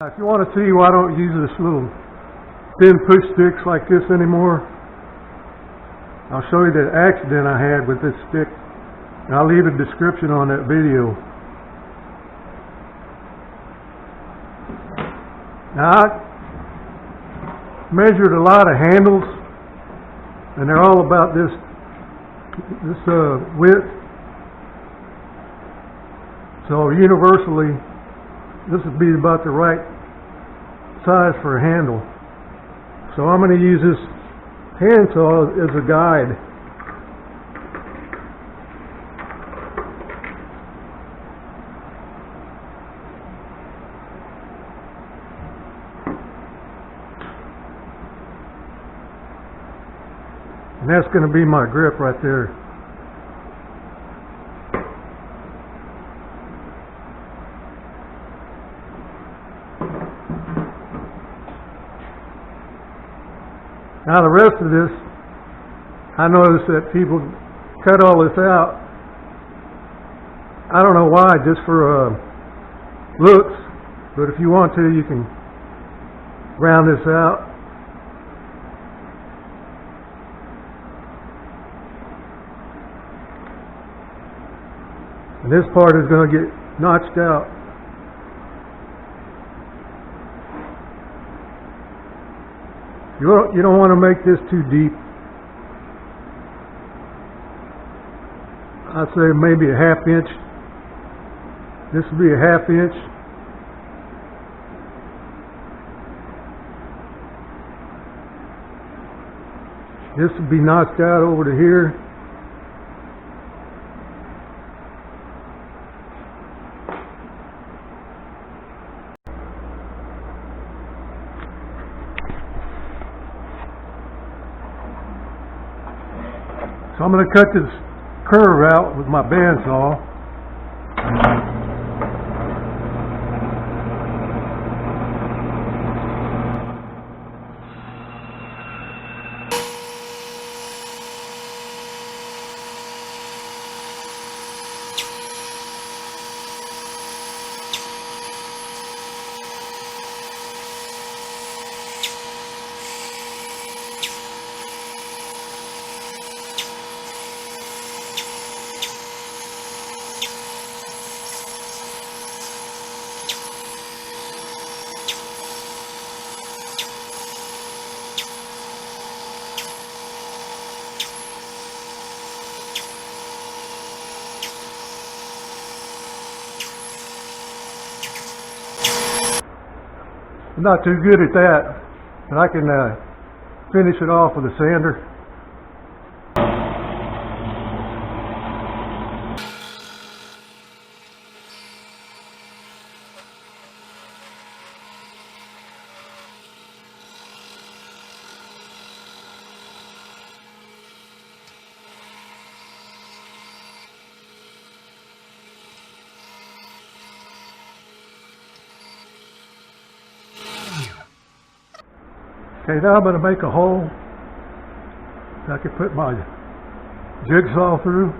If you want to see why I don't use this little thin push sticks like this anymore, I'll show you the accident I had with this stick, and I'll leave a description on that video. Now, I measured a lot of handles, and they're all about this width. So universally, this would be about the right size for a handle. So I'm going to use this handsaw as a guide. And that's going to be my grip right there. Now the rest of this, I noticed that people cut all this out. I don't know why, just for looks, but if you want to, you can round this out. And this part is going to get notched out. You don't want to make this too deep. I'd say maybe a ½ inch. This would be a ½ inch. This would be notched out over to here. So I'm going to cut this curve out with my bandsaw. I'm not too good at that, but I can finish it off with a sander. Okay, now I'm going to make a hole that I can put my jigsaw through.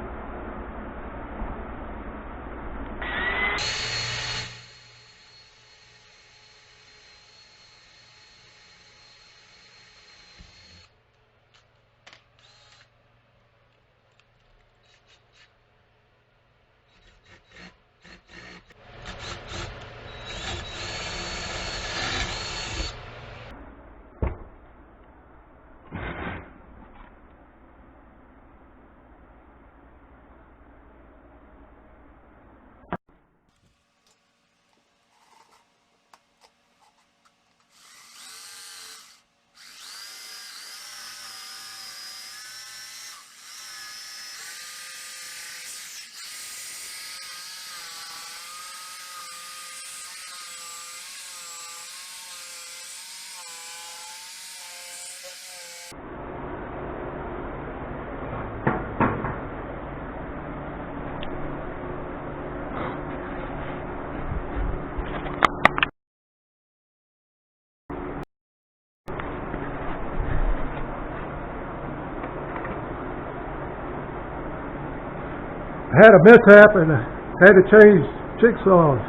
I had a mishap and I had to change jigsaws.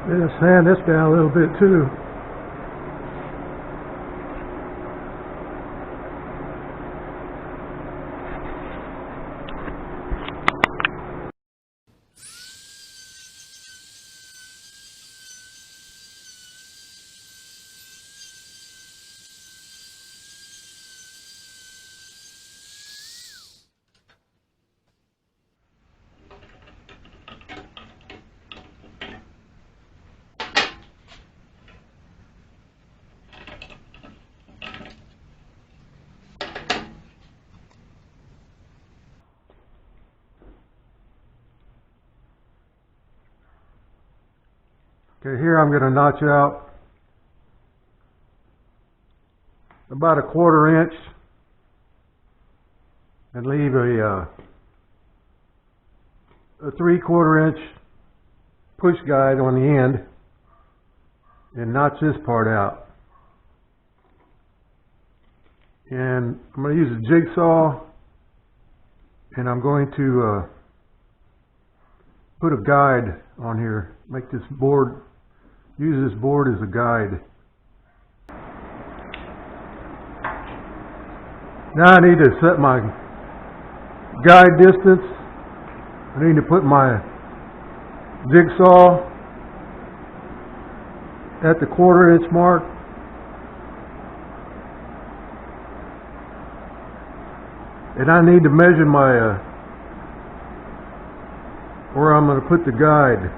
Let's sand this down a little bit too. Okay, here I'm going to notch out about a 1/4 inch and leave a 3/4 inch push guide on the end and notch this part out. And I'm going to use a jigsaw, and I'm going to put a guide on here, make this board, use this board as a guide. Now I need to set my guide distance. I need to put my jigsaw at the 1/4 inch mark. And I need to measure my where I'm going to put the guide.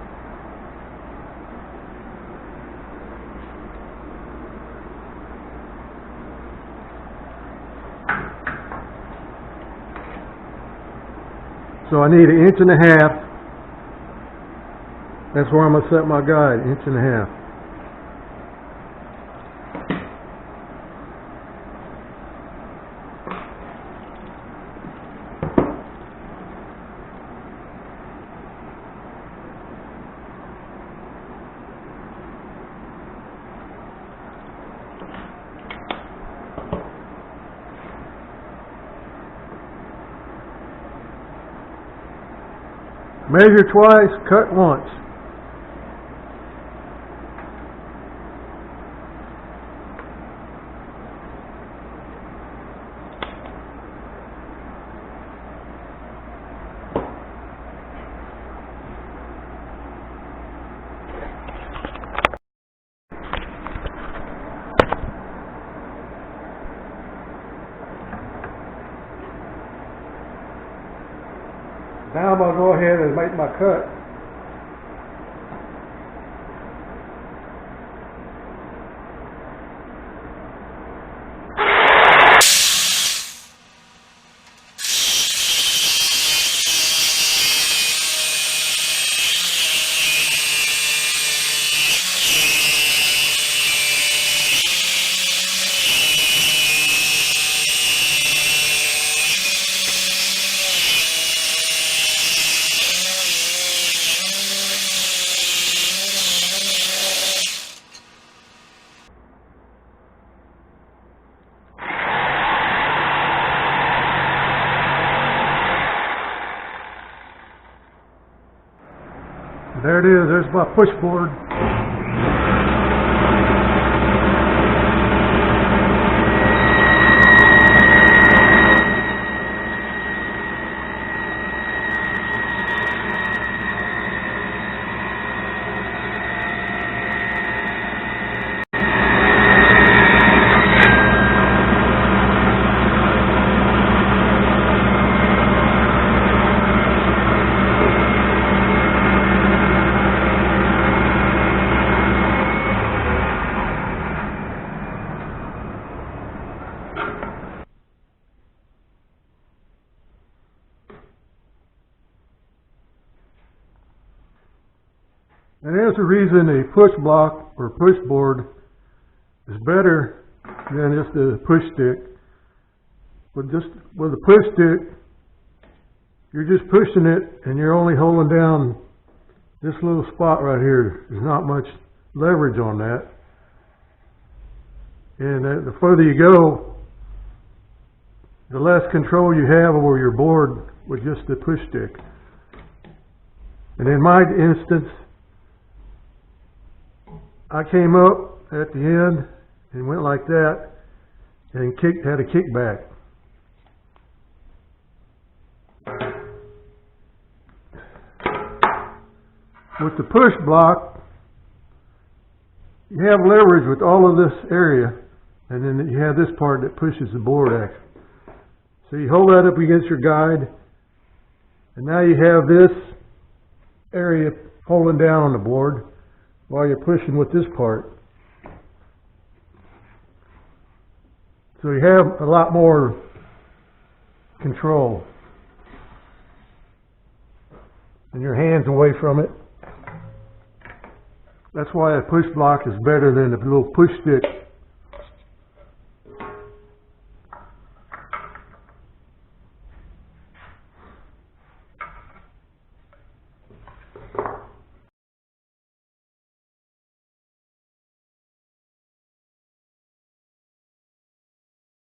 So I need 1.5 inches. That's where I'm going to set my guide, 1.5 inches. Measure twice, cut once. Now I'm going to go ahead and make my cut. There it is, there's my push board. And there's the reason a push block or push board is better than just a push stick. With a push stick, you're just pushing it and you're only holding down this little spot right here. There's not much leverage on that. And the further you go, the less control you have over your board with just the push stick. And in my instance, I came up at the end and went like that and had a kickback. With the push block, you have leverage with all of this area, and then you have this part that pushes the board axle. So you hold that up against your guide, and now you have this area holding down on the board while you're pushing with this part. So you have a lot more control. And your hand's away from it. That's why a push block is better than a little push stick